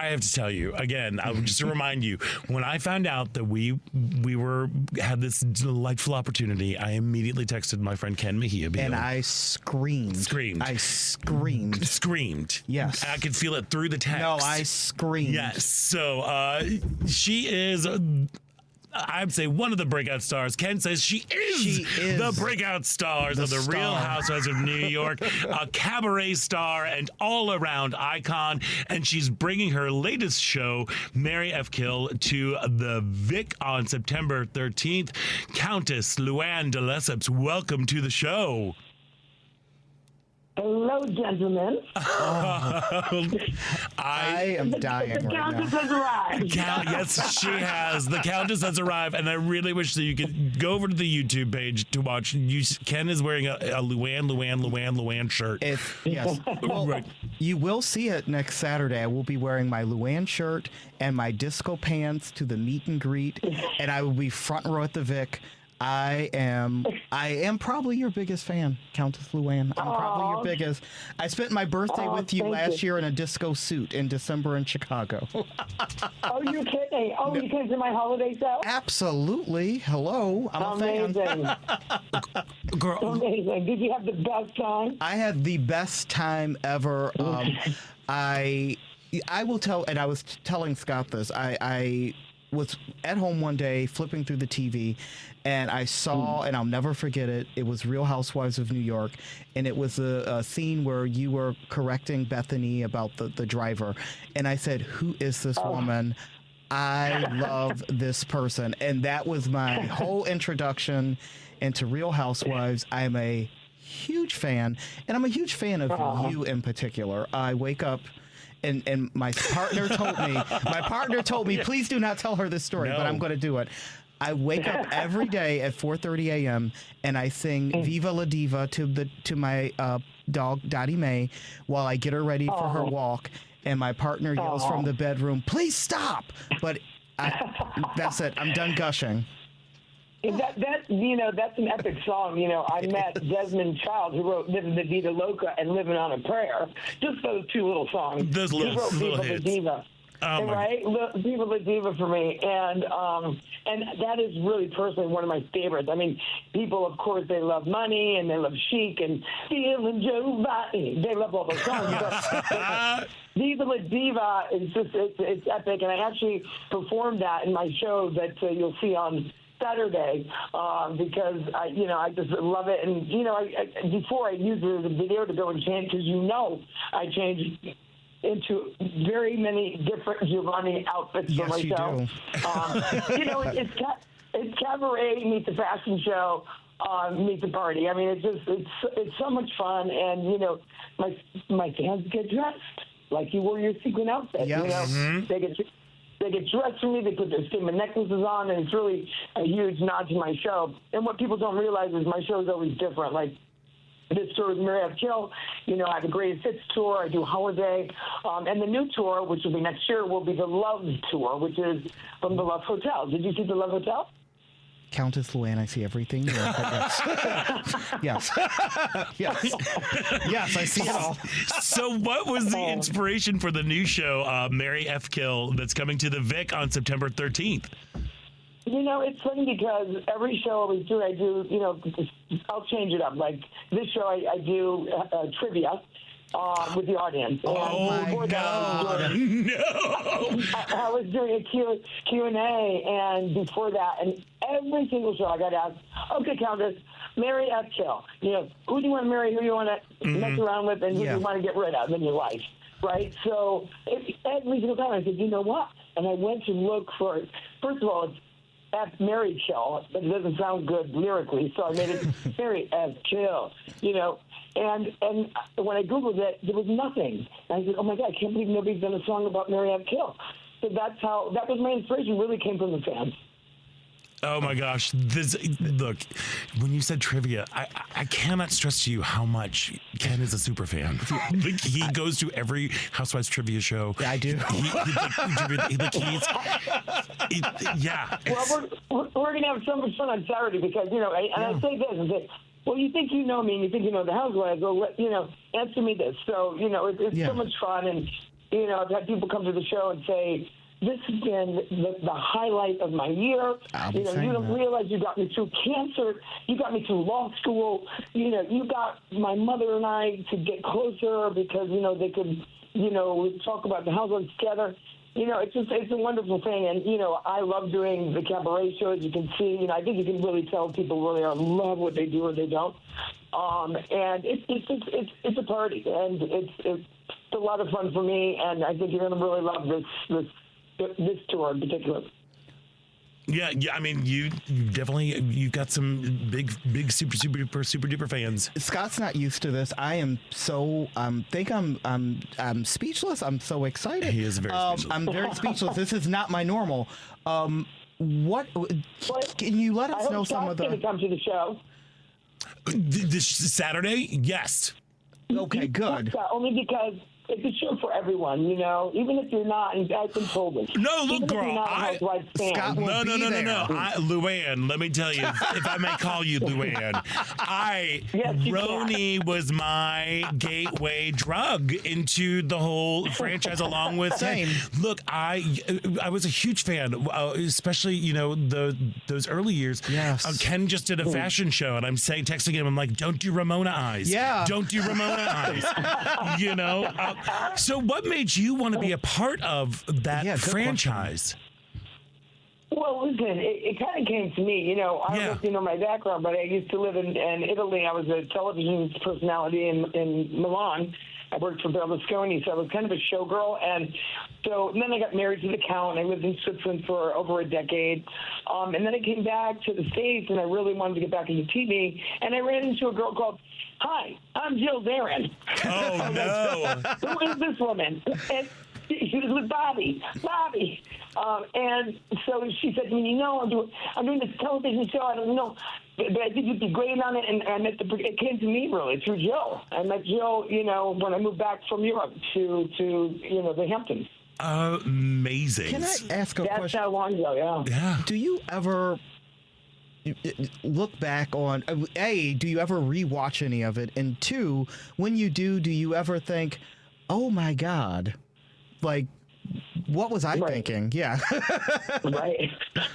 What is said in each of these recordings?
I have to tell you again, just to remind you, when I found out that we had this delightful opportunity, I immediately texted my friend Ken Mejia. And I screamed. I screamed. Screamed. Yes. I could feel it through the text. No, I screamed. Yes. So she is... I'd say one of the breakout stars. Ken says she is the breakout stars of the Real Housewives of New York, a cabaret star and all-around icon. And she's bringing her latest show, Mary F. Kill, to the Vic on September 13th. Countess Luann de Lesseps, welcome to the show. Hello, gentlemen. I am dying the right Countess now. has arrived. Yes, she has. The Countess has arrived, and I really wish that you could go over to the YouTube page to watch. Ken is wearing a Luann shirt. Yes. Well, Right. you will see it next Saturday. I will be wearing my Luann shirt and my disco pants to the meet and greet, and I will be front row at the Vic. I am probably your biggest fan, Countess Luann. I'm probably your biggest. I spent my birthday with you last year in a disco suit in December in Chicago. Oh, you're kidding. Oh, you came to my holiday show? Absolutely. Hello. I'm a fan. Girl. Amazing. Did you have the best time? I had the best time ever. I will tell, and I was telling Scott this, I was at home one day flipping through the TV, and I saw, and I'll never forget it, it was Real Housewives of New York, and it was a scene where you were correcting Bethany about the driver, and I said, who is this woman? I love this person. And that was my whole introduction into Real Housewives. I'm a huge fan, and I'm a huge fan of you in particular. I wake up, and my partner told me, please do not tell her this story, but I'm going to do it. I wake up every day at 4:30 a.m. and I sing "Viva la Diva" to my dog Dottie Mae while I get her ready for her walk. And my partner yells from the bedroom, "Please stop!" But that's it. I'm done gushing. That's an epic song. I met Desmond Child, who wrote "Living the Vida Loca" and "Living on a Prayer." Just those two little songs. Those he wrote little "Viva hits. la Diva." Right, Viva la Diva for me, and that is really personally one of my favorites. I mean, people, of course, they love Money and they love Chic and Feeling Giovanni. They love all those songs. But Viva la Diva is just it's epic, and I actually performed that in my show that you'll see on Saturday because I just love it. And before I use it as a video to go and change, because I change into very many different Giovanni outfits for myself. It's cabaret meets the fashion show meets the party. I mean, it's so much fun, and my fans get dressed like you wore your sequin outfit. Yes. They get dressed for me. They put their statement necklaces on, and it's really a huge nod to my show. And what people don't realize is my show is always different. Like, this tour is Mary F. Kill. I have a Greatest Hits tour. I do Holiday. And the new tour, which will be next year, will be the Love Tour, which is from the Love Hotel. Did you see the Love Hotel? Countess Luann, I see everything. Yes. Yes. Yes. Yes, I see it all. So what was the inspiration for the new show, Mary F. Kill, that's coming to the Vic on September 13th? It's funny because every show I do, I'll change it up. Like this show, I do trivia with the audience. Oh, my God. No. I was doing a Q&A, and before that, and every single show I got asked, okay, Countess, Mary F. Kill. Who do you want to marry, who do you want to mess around with, and who do you want to get rid of in your life? Right? So every single time I said, you know what? And I went to look for it. First of all, it's F. Mary Kill, but it doesn't sound good lyrically, so I made it Mary F. Kill, And when I Googled it, there was nothing. And I said, oh, my God, I can't believe nobody's done a song about Mary F. Kill. So that was my inspiration, really came from the fans. Oh my gosh! Look, when you said trivia, I cannot stress to you how much Ken is a super fan. He goes to every Housewives trivia show. Yeah, I do. Yeah. Well, we're gonna have so much fun on Saturday because I say this and say, well, you think you know me and you think you know the Housewives. Well, answer me this. So it's so much fun, and I've had people come to the show and say, this has been the highlight of my year. You don't realize you got me through cancer. You got me through law school. You got my mother and I to get closer because, they could, talk about the household together. It's a wonderful thing. And, I love doing the cabaret show. As you can see, I think you can really tell people really love what they do or they don't. And it's a party. And it's a lot of fun for me. And I think you're going to really love this tour in particular. Yeah. I mean, you've got some big, super duper fans. Scott's not used to this. I am so I'm speechless. I'm so excited. He is very speechless. I'm very speechless. This is not my normal. What can you let us know some of the? Going to come to the show this Saturday? Yes. Okay, good. Only because it's a show for everyone, even if you're not, and I've been told this. No, look, even girl, if you're not a Housewives fan. Scott will No. Luann, let me tell you, if I may call you Luann, Roni was my gateway drug into the whole franchise along with Same. Look, I was a huge fan, especially, those early years. Yes. Ken just did a fashion show, and I'm texting him, I'm like, don't do Ramona eyes. Yeah. Don't do Ramona eyes. So what made you want to be a part of that franchise? Well, listen, it kind of came to me. I don't know if you know my background, but I used to live in Italy. I was a television personality in Milan. I worked for Berlusconi, so I was kind of a showgirl. And then I got married to the Count. I lived in Switzerland for over a decade. And then I came back to the States, and I really wanted to get back into TV. And I ran into a girl called, "Hi, I'm Jill Zarin." Oh, no. Who is this woman? And she was with Bobby. And so she said to me, I'm doing this television show. I don't know, but I think you'd be great on it. And I met it came to me really through Jill. I met Jill, when I moved back from Europe to the Hamptons. Amazing. Can I ask a question? That's how long ago, Yeah. Do you ever look back on A, do you ever rewatch any of it? And two, when you do you ever think, oh my God, like, what was I thinking? Yeah. Right.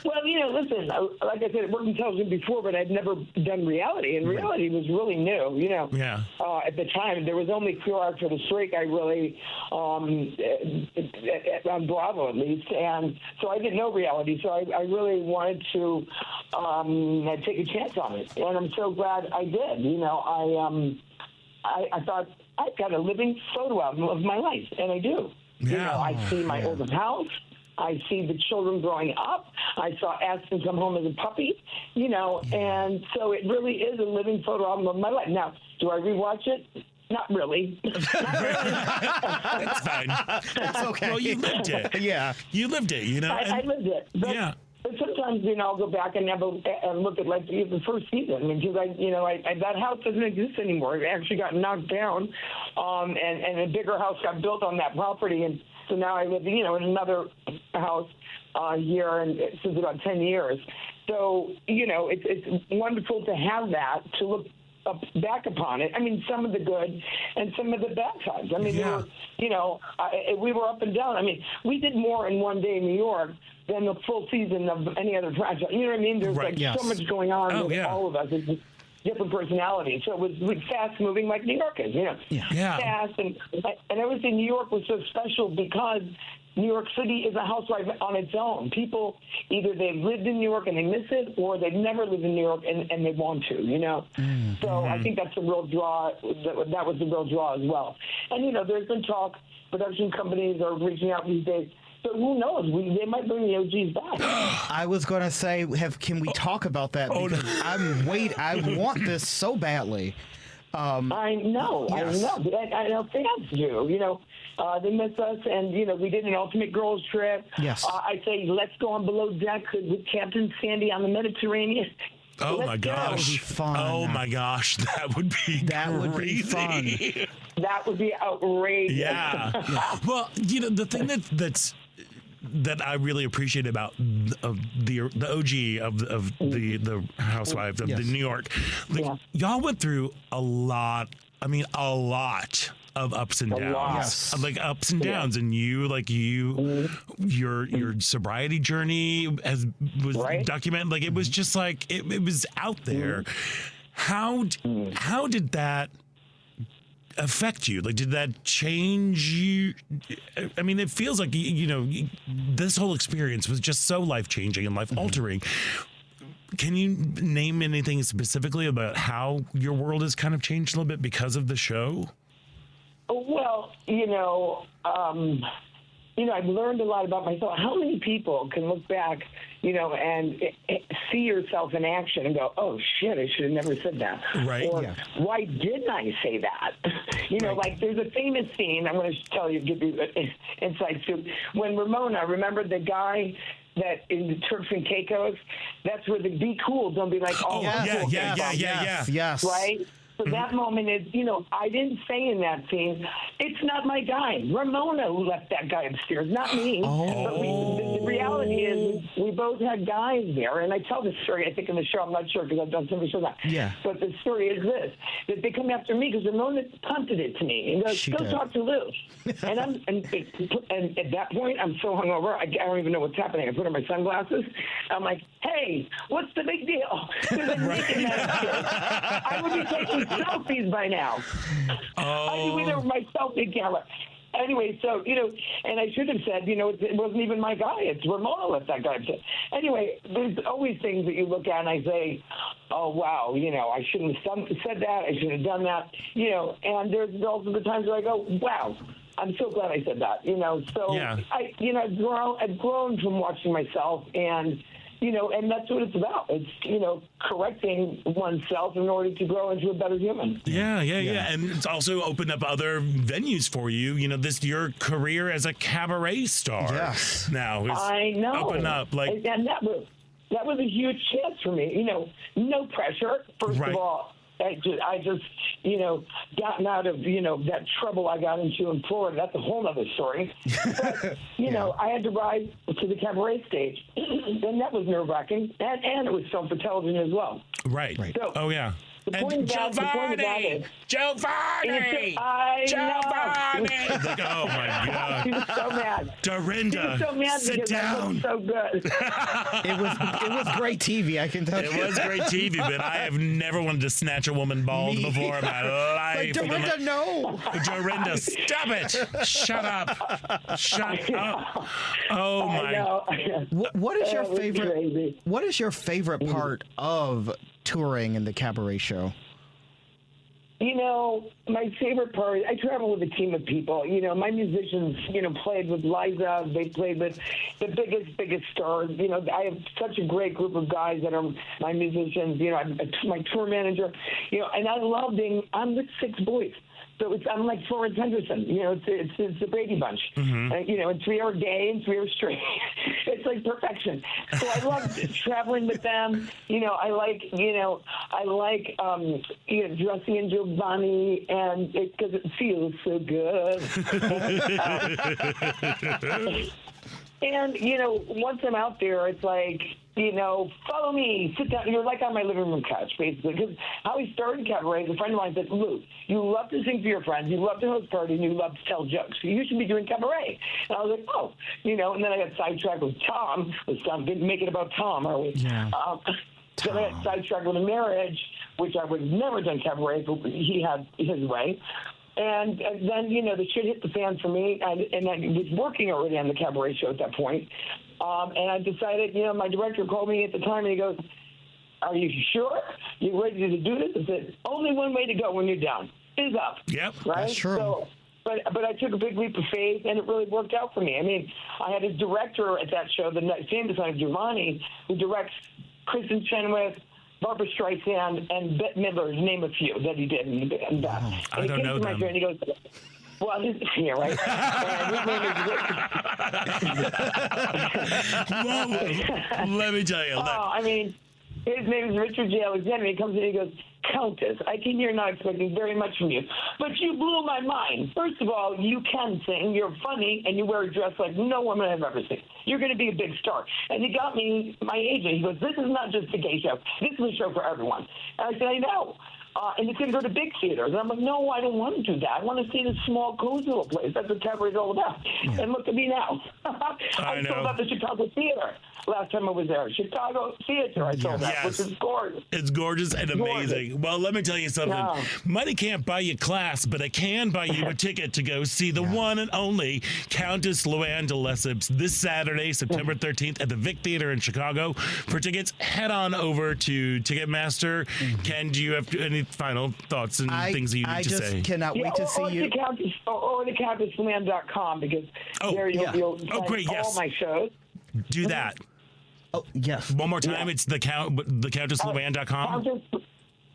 Well, listen, like I said, I worked in television before, but I'd never done reality, and reality was really new, Yeah. At the time, there was only Pure Art for the Streak, I really, on Bravo at least, and so I didn't know reality, so I really wanted to take a chance on it, and I'm so glad I did. I thought, I've got a living photo album of my life, and I do. Yeah. I see my oldest house. I see the children growing up. I saw Aston come home as a puppy, and so it really is a living photo album of my life. Now, do I rewatch it? Not really. That's fine. That's okay. Well, you lived it. Yeah. You lived it, I lived it. But, but sometimes, I'll go back and look at like the first season because that house doesn't exist anymore. It actually got knocked down, and a bigger house got built on that property, and so now I live, in another house here, and since about 10 years. So it's wonderful to have that to look back upon it. I mean, some of the good and some of the bad times. I mean, we were up and down. I mean, we did more in one day in New York than the full season of any other franchise. You know what I mean? There's so much going on with all of us. It's different personalities. So it was fast moving like New York is, Fast. And I always say New York was so special because New York City is a housewife on its own. People, either they've lived in New York and they miss it, or they've never lived in New York and they want to, So I think that's a real draw. That was a real draw as well. And, there's been talk, production companies are reaching out these days. So who knows? They might bring the OGs back. I was going to say, can we talk about that? Because I want this so badly. I know. Yes. I know fans do. They miss us, and we did an Ultimate Girls Trip. Yes. I say let's go on Below Deck with Captain Sandy on the Mediterranean. Oh my gosh! That would be fun. Oh my gosh, that would be Would be fun. That would be outrageous. Yeah. Well, the thing that I really appreciate about the OG of the Housewives of the New York, y'all went through a lot. I mean, a lot of ups and A downs, lot. Yes. like ups and downs, and your sobriety journey was Right. documented. Like it was just like it was out there. How did that affect you? Like, did that change you? I mean, it feels like this whole experience was just so life changing and life altering. Can you name anything specifically about how your world has kind of changed a little bit because of the show? Well, I've learned a lot about myself. How many people can look back, and see yourself in action and go, "Oh shit, I should have never said that." Right. Or Yeah. why didn't I say that? Like there's a famous scene. I'm going to tell you, give you an inside scoop. When Ramona, remember the guy that in the Turks and Caicos? That's where the be cool, don't be like, "Oh, yeah, I'm cool." yeah. Yes. Right? So that moment is, I didn't say in that scene, it's not my guy. Ramona who left that guy upstairs, not me. But the reality is we both had guys there. And I tell this story, I think, in the show. I'm not sure because I've done so many shows now. Yeah. But the story is this, that they come after me because Ramona punted it to me. And goes, She go did. talk to Lou. and at that point, I'm so hungover, I don't even know what's happening. I put on my sunglasses. I'm like, hey, what's the big deal? There's a naked man upstairs. I would be taking selfies by now. I do either with my selfie camera. Anyway, so, and I should have said, it wasn't even my guy. It's Ramona left that guy upset. Anyway, there's always things that you look at and I say, oh, wow, I shouldn't have said that. I shouldn't have done that. And there's also the times where I go, wow, I'm so glad I said that. So Yeah. I've grown from watching myself and, and that's what it's about. It's, correcting oneself in order to grow into a better human. Yeah. And it's also opened up other venues for you. Your career as a cabaret star. Yes. Now is I know. open up like. And that was a huge chance for me. No pressure. First Right. of all, I just gotten out of, that trouble I got into in Florida. That's a whole other story. But, I had to rise to the cabaret stage. And that was nerve-wracking. And it was filmed for television as well. Right. So, Oh yeah. The point of that is, Giovanni! I Giovanni! know. Like, oh my God. He was so mad. Dorinda, He was so mad sit because I down. looked so good. It was great TV, I can tell you. It was great TV, but I have never wanted to snatch a woman bald Me before in my life. Like, Dorinda, no. Dorinda, stop it! Shut up! Shut up! Oh I my! know. What is your That was favorite? crazy. What is your favorite part of touring in the cabaret show? My favorite part, I travel with a team of people. My musicians, played with Liza. They played with the biggest stars. I have such a great group of guys that are my musicians. I'm my tour manager. And I love I'm with 6 boys. So I'm like Florence Henderson, it's the Brady Bunch. Mm-hmm. And 3 are gay and 3 are straight. It's like perfection. So I love traveling with them. I like dressing in Giovanni and because it feels so good. And, once I'm out there, it's like, follow me, sit down. You're like on my living room couch, basically. Because how we started cabaret, a friend of mine said, Lou, you love to sing for your friends, you love to host parties, and you love to tell jokes. So you should be doing cabaret. And I was like, oh. And then I got sidetracked with Tom. Let's not make it about Tom, are we? Yeah. Then I got sidetracked with a marriage, which I would have never done cabaret, but he had his way. And then, the shit hit the fan for me, and I was working already on the cabaret show at that point. And I decided, my director called me at the time, and he goes, are you sure? You ready to do this? I said, only one way to go when you're down is up. Yep. Right? That's true. So, but I took a big leap of faith, and it really worked out for me. I mean, I had a director at that show, the same designer, Giovanni, who directs Kristen Chenoweth, Barbara Streisand, and Bette Midler, to name a few that he did. And I don't know them. And he goes, well, yeah, right. Whoa. Let me tell you. His name is Richard J. Alexander. He comes in and he goes, Countess, I came here not expecting very much from you, but you blew my mind. First of all, you can sing, you're funny, and you wear a dress like no woman I've ever seen. You're going to be a big star. And he got me, my agent, he goes, this is not just a gay show. This is a show for everyone. And I said, I know. and it's going to go to big theaters. And I'm like, no, I don't want to do that. I want to see this small, cozy little place. That's what cabaret's all about. Yeah. And look at me now. I sold out the Chicago Theater last time I was there. Chicago Theater, I sold that, which is gorgeous. It's gorgeous and amazing. Gorgeous. Well, let me tell you something. Yeah. Money can't buy you class, but it can buy you a ticket to go see the one and only Countess Luann de Lesseps this Saturday, September 13th at the Vic Theater in Chicago. For tickets, head on over to Ticketmaster. Ken, do you have any final thoughts and things that you need to say? I just cannot wait to see you. Or the CountessLuann.com, because there you'll find all my shows. Do that. Oh, yes. One more time, it's the CountessLuann.com?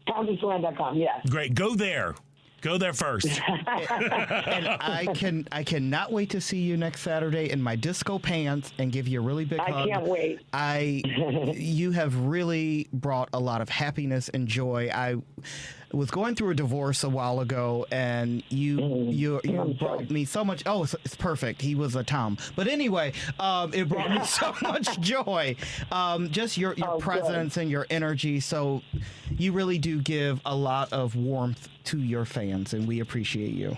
CountessLuann.com, yes. Great. Go there. Go there first. And I cannot wait to see you next Saturday in my disco pants and give you a really big hug. I can't wait. You have really brought a lot of happiness and joy. I was going through a divorce a while ago, and you brought me so much. Oh, it's perfect. He was a Tom, but anyway, it brought me so much joy. Just your presence and your energy. So you really do give a lot of warmth to your fans, and we appreciate you.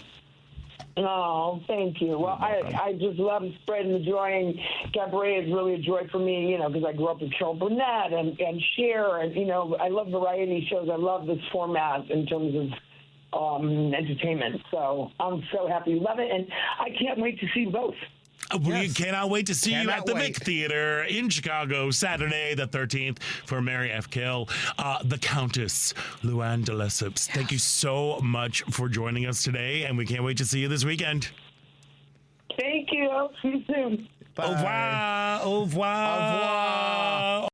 Oh, thank you. Well, I just love spreading the joy, and cabaret is really a joy for me, because I grew up with Carol Burnett and Cher, and, I love variety shows. I love this format in terms of entertainment. So I'm so happy. Love it, and I can't wait to see both. We cannot wait to see you at the Vic Theater in Chicago, Saturday the 13th for Mary F. Kill, the Countess Luann de Lesseps. Thank you so much for joining us today, and we can't wait to see you this weekend. Thank you. See you soon. Bye. Au revoir. Au revoir. Au revoir.